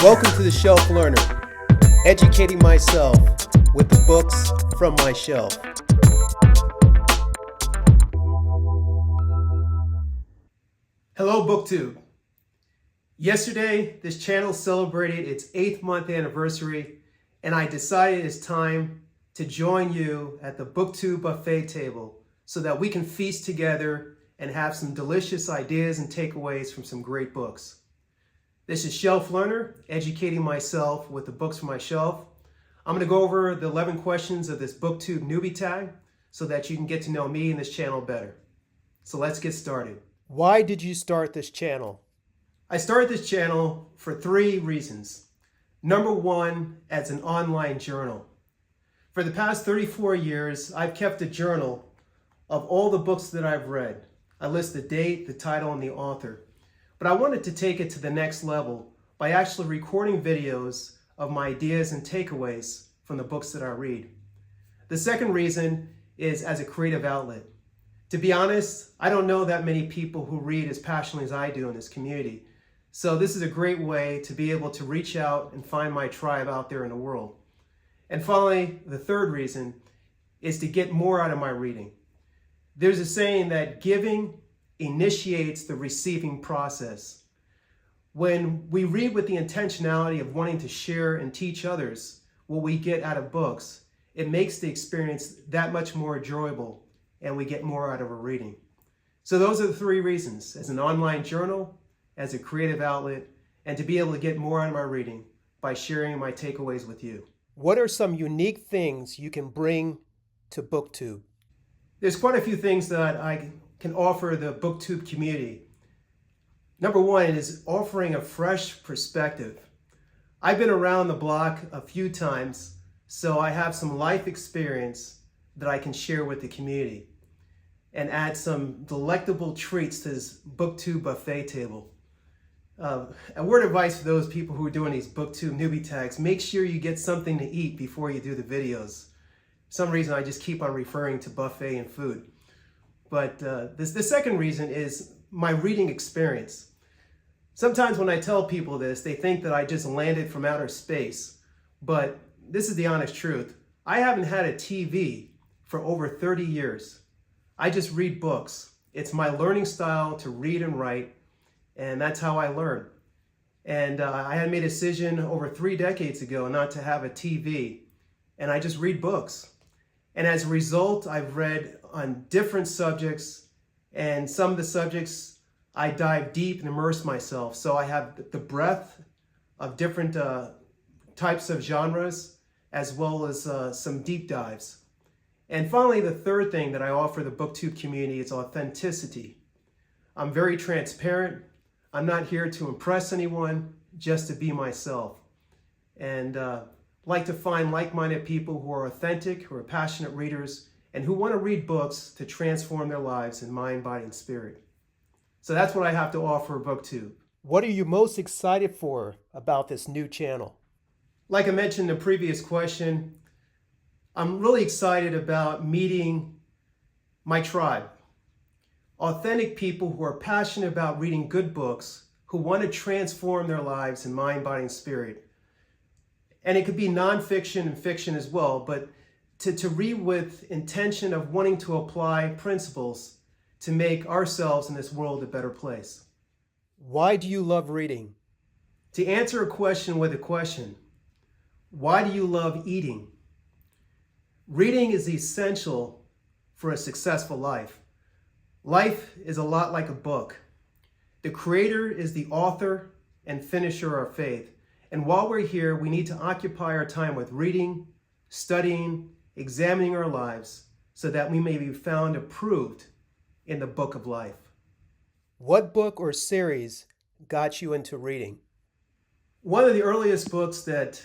Welcome to the Shelf Learner, educating myself with the books from my shelf. Hello, Booktube. Yesterday, this channel celebrated its 8th month anniversary, and I decided it's time to join you at the Booktube buffet table so that we can feast together and have some delicious ideas and takeaways from some great books. This is Shelf Learner, educating myself with the books from my shelf. I'm going to go over the 11 questions of this Booktube Newbie tag so that you can get to know me and this channel better. So let's get started. Why did you start this channel? I started this channel for 3 reasons. Number 1, as an online journal. For the past 34 years, I've kept a journal of all the books that I've read. I list the date, the title, and the author. But I wanted to take it to the next level by actually recording videos of my ideas and takeaways from the books that I read. The second reason is as a creative outlet. To be honest, I don't know that many people who read as passionately as I do in this community. So this is a great way to be able to reach out and find my tribe out there in the world. And finally, the third reason is to get more out of my reading. There's a saying that giving initiates the receiving process. When we read with the intentionality of wanting to share and teach others what we get out of books, it makes the experience that much more enjoyable and we get more out of our reading. So those are the 3 reasons: as an online journal, as a creative outlet, and to be able to get more out of my reading by sharing my takeaways with you. What are some unique things you can bring to Booktube? There's quite a few things that I can offer the Booktube community. Number 1 is offering a fresh perspective. I've been around the block a few times, so I have some life experience that I can share with the community and add some delectable treats to this Booktube buffet table. A word of advice for those people who are doing these Booktube newbie tags: make sure you get something to eat before you do the videos. For some reason I just keep on referring to buffet and food. But the second reason is my reading experience. Sometimes when I tell people this, they think that I just landed from outer space. But this is the honest truth. I haven't had a TV for over 30 years. I just read books. It's my learning style to read and write, and that's how I learn. And I had made a decision over 3 decades ago not to have a TV, and I just read books. And as a result, I've read on different subjects, and some of the subjects I dive deep and immerse myself. So I have the breadth of different types of genres, as well as some deep dives. And finally, the third thing that I offer the Booktube community is authenticity. I'm very transparent. I'm not here to impress anyone, just to be myself. And like to find like-minded people who are authentic, who are passionate readers, and who want to read books to transform their lives in mind, body, and spirit. So that's what I have to offer Booktube. What are you most excited for about this new channel? Like I mentioned in the previous question, I'm really excited about meeting my tribe. Authentic people who are passionate about reading good books, who want to transform their lives in mind, body, and spirit. And it could be nonfiction and fiction as well, but to read with intention of wanting to apply principles to make ourselves in this world a better place. Why do you love reading? To answer a question with a question: why do you love eating? Reading is essential for a successful life. Life is a lot like a book. The creator is the author and finisher of faith. And while we're here, we need to occupy our time with reading, studying, examining our lives so that we may be found approved in the book of life. What book or series got you into reading? One of the earliest books that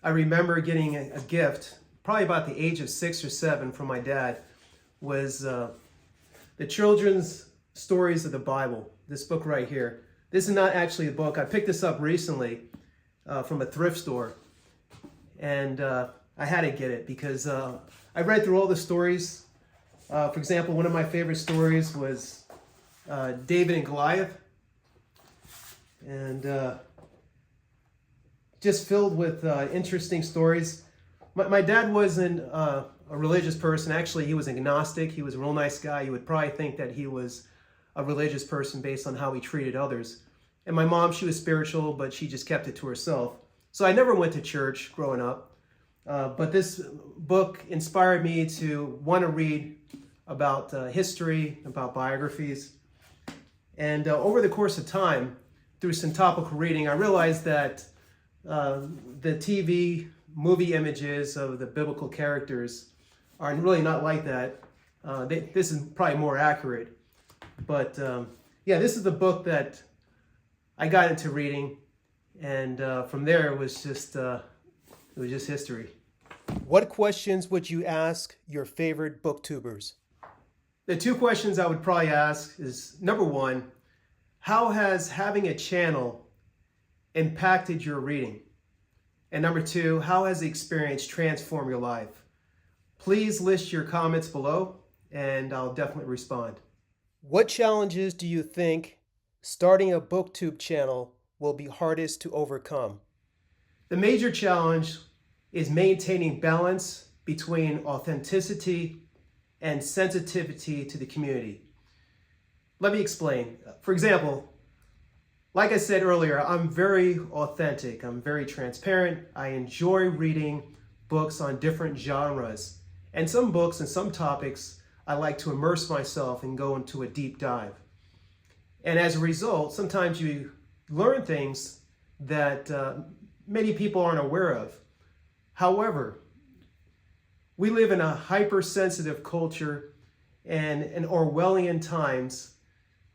I remember getting a gift, probably about the age of 6 or 7, from my dad, was the children's stories of the Bible. This book right here. This is not actually a book. I picked this up recently from a thrift store, and I had to get it because I read through all the stories. For example, one of my favorite stories was David and Goliath. And just filled with interesting stories. My dad wasn't a religious person. Actually, he was agnostic. He was a real nice guy. You would probably think that he was a religious person based on how he treated others. And my mom, she was spiritual, but she just kept it to herself. So I never went to church growing up. But this book inspired me to want to read about history, about biographies. And over the course of time, through syntopical reading, I realized that the TV movie images of the biblical characters are really not like that. This is probably more accurate. But yeah, this is the book that I got into reading, and from there it was just history. What questions would you ask your favorite booktubers? The two questions I would probably ask is, number one, how has having a channel impacted your reading? And number two, how has the experience transformed your life? Please list your comments below, and I'll definitely respond. What challenges do you think starting a booktube channel will be hardest to overcome? The major challenge is maintaining balance between authenticity and sensitivity to the community. Let me explain. For example, like I said earlier, I'm very authentic. I'm very transparent. I enjoy reading books on different genres. And some books and some topics, I like to immerse myself and go into a deep dive. And as a result, sometimes you learn things that many people aren't aware of. However, we live in a hypersensitive culture and in Orwellian times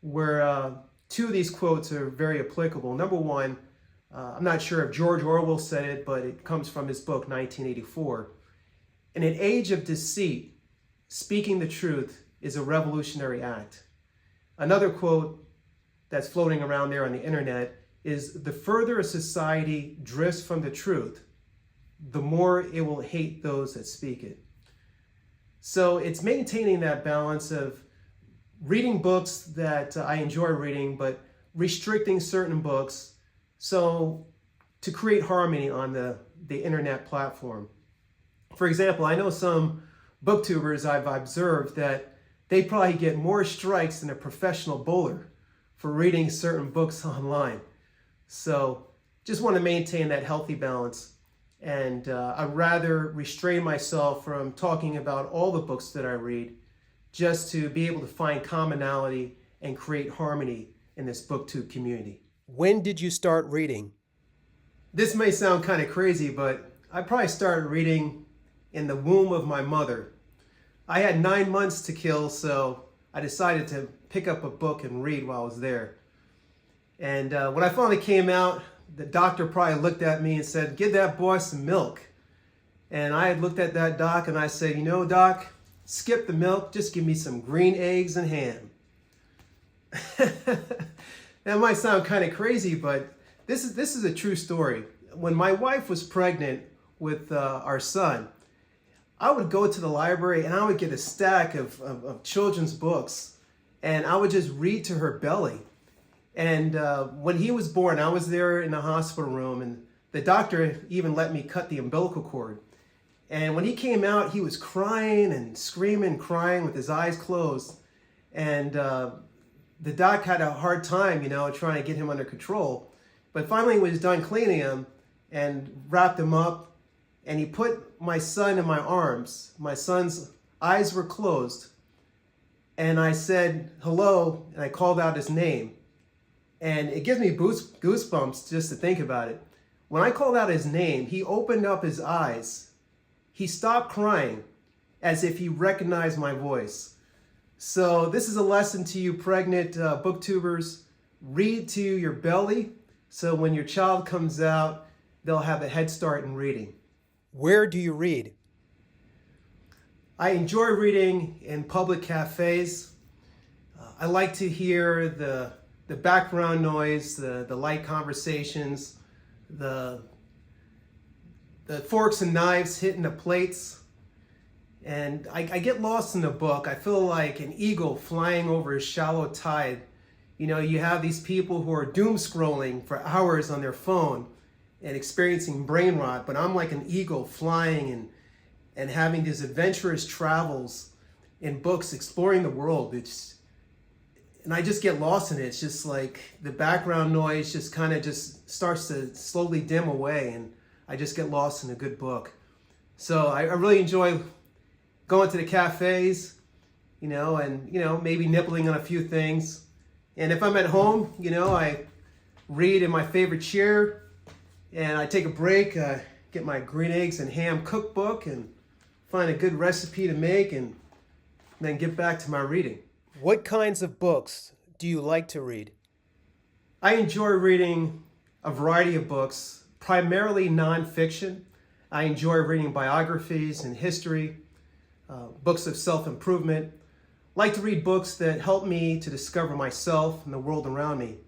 where two of these quotes are very applicable. Number one, I'm not sure if George Orwell said it, but it comes from his book 1984. In an age of deceit, speaking the truth is a revolutionary act. Another quote that's floating around there on the internet is, the further a society drifts from the truth, the more it will hate those that speak it. So it's maintaining that balance of reading books that I enjoy reading, but restricting certain books so to create harmony on the internet platform. For example, I know some booktubers I've observed that they probably get more strikes than a professional bowler for reading certain books online. So just want to maintain that healthy balance. And I'd rather restrain myself from talking about all the books that I read, just to be able to find commonality and create harmony in this booktube community. When did you start reading? This may sound kind of crazy, but I probably started reading in the womb of my mother. I had 9 months to kill, so I decided to pick up a book and read while I was there. And when I finally came out, the doctor probably looked at me and said, "Give that boy some milk." And I had looked at that doc and I said, "You know, doc, skip the milk, just give me some green eggs and ham." That might sound kind of crazy, but this is a true story. When my wife was pregnant with our son, I would go to the library and I would get a stack of children's books, and I would just read to her belly. And when he was born, I was there in the hospital room, and the doctor even let me cut the umbilical cord. And when he came out, he was crying and screaming, crying with his eyes closed. And the doc had a hard time, trying to get him under control. But finally, he was done cleaning him and wrapped him up, and he put my son in my arms. My son's eyes were closed. And I said, "Hello," and I called out his name. And it gives me goosebumps just to think about it. When I called out his name, he opened up his eyes. He stopped crying as if he recognized my voice. So this is a lesson to you pregnant booktubers. Read to your belly, so when your child comes out, they'll have a head start in reading. Where do you read? I enjoy reading in public cafes. I like to hear the background noise, the light conversations, the forks and knives hitting the plates. And I get lost in the book. I feel like an eagle flying over a shallow tide. You have these people who are doom scrolling for hours on their phone, and experiencing brain rot, but I'm like an eagle flying and having these adventurous travels in books, exploring the world. And I just get lost in it. It's just like the background noise just kind of just starts to slowly dim away, and I just get lost in a good book. So I really enjoy going to the cafes, and maybe nibbling on a few things. And if I'm at home, I read in my favorite chair, and I take a break, get my green eggs and ham cookbook and find a good recipe to make, and then get back to my reading. What kinds of books do you like to read? I enjoy reading a variety of books, primarily nonfiction. I enjoy reading biographies and history, books of self-improvement. I like to read books that help me to discover myself and the world around me.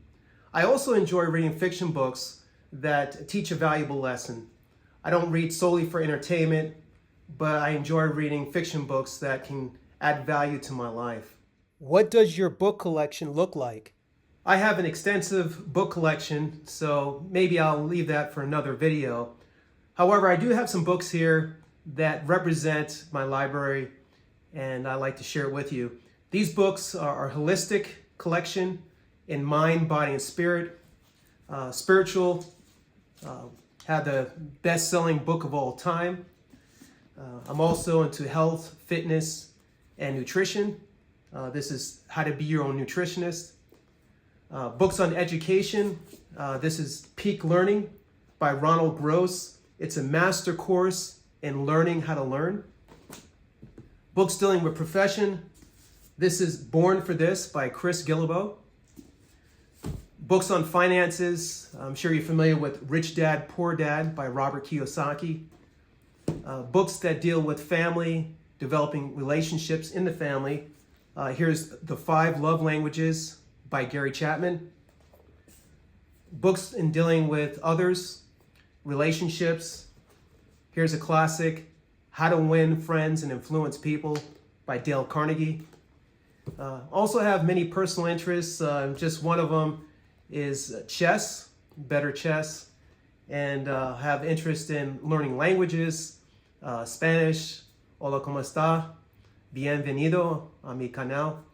I also enjoy reading fiction books that teach a valuable lesson. I don't read solely for entertainment, but I enjoy reading fiction books that can add value to my life. What does your book collection look like? I have an extensive book collection, so maybe I'll leave that for another video. However, I do have some books here that represent my library, and I like to share it with you. These books are a holistic collection in mind, body, and spirit. Spiritual, had the best-selling book of all time. I'm also into health, fitness, and nutrition. This is How to Be Your Own Nutritionist. Books on education. This is Peak Learning by Ronald Gross. It's a master course in learning how to learn. Books dealing with profession. This is Born for This by Chris Guillebeau. Books on finances. I'm sure you're familiar with Rich Dad, Poor Dad by Robert Kiyosaki. Books that deal with family, developing relationships in the family. Here's The 5 Love Languages by Gary Chapman. Books in dealing with others, relationships. Here's a classic, How to Win Friends and Influence People by Dale Carnegie. Also have many personal interests. Just one of them is chess, better chess, and have interest in learning languages, Spanish, hola, ¿cómo está? Bienvenido a mi canal.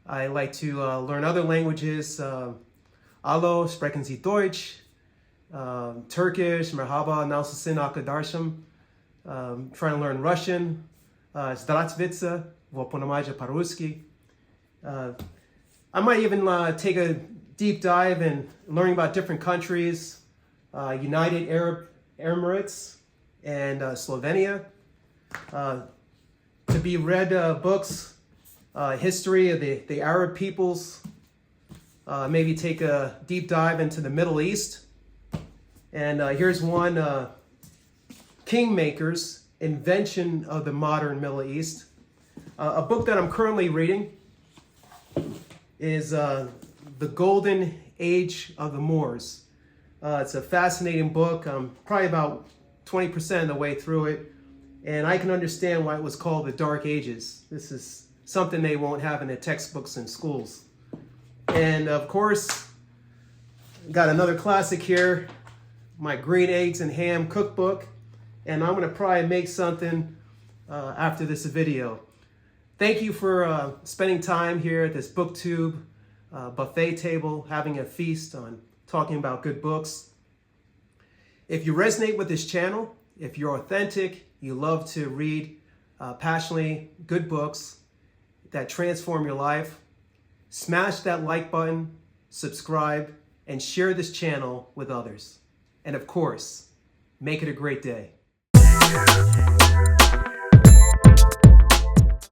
I like to learn other languages. Hallo, sprechen Sie Deutsch? Turkish, merhaba, nasılsın arkadaşım? Trying to learn Russian. Здравствуйте, вы понимаете по-русски? I might even take a deep dive in learning about different countries, United Arab Emirates and Slovenia. To be read books, history of the Arab peoples, maybe take a deep dive into the Middle East. And here's one, Kingmakers, Invention of the Modern Middle East. A book that I'm currently reading is The Golden Age of the Moors. It's a fascinating book. I'm probably about 20% of the way through it. And I can understand why it was called the Dark Ages. This is something they won't have in the textbooks in schools. And of course, got another classic here, my green eggs and ham cookbook. And I'm gonna probably make something after this video. Thank you for spending time here at this Booktube buffet table, having a feast on talking about good books. If you resonate with this channel, if you're authentic, you love to read passionately good books that transform your life, smash that like button, subscribe, and share this channel with others. And of course, make it a great day.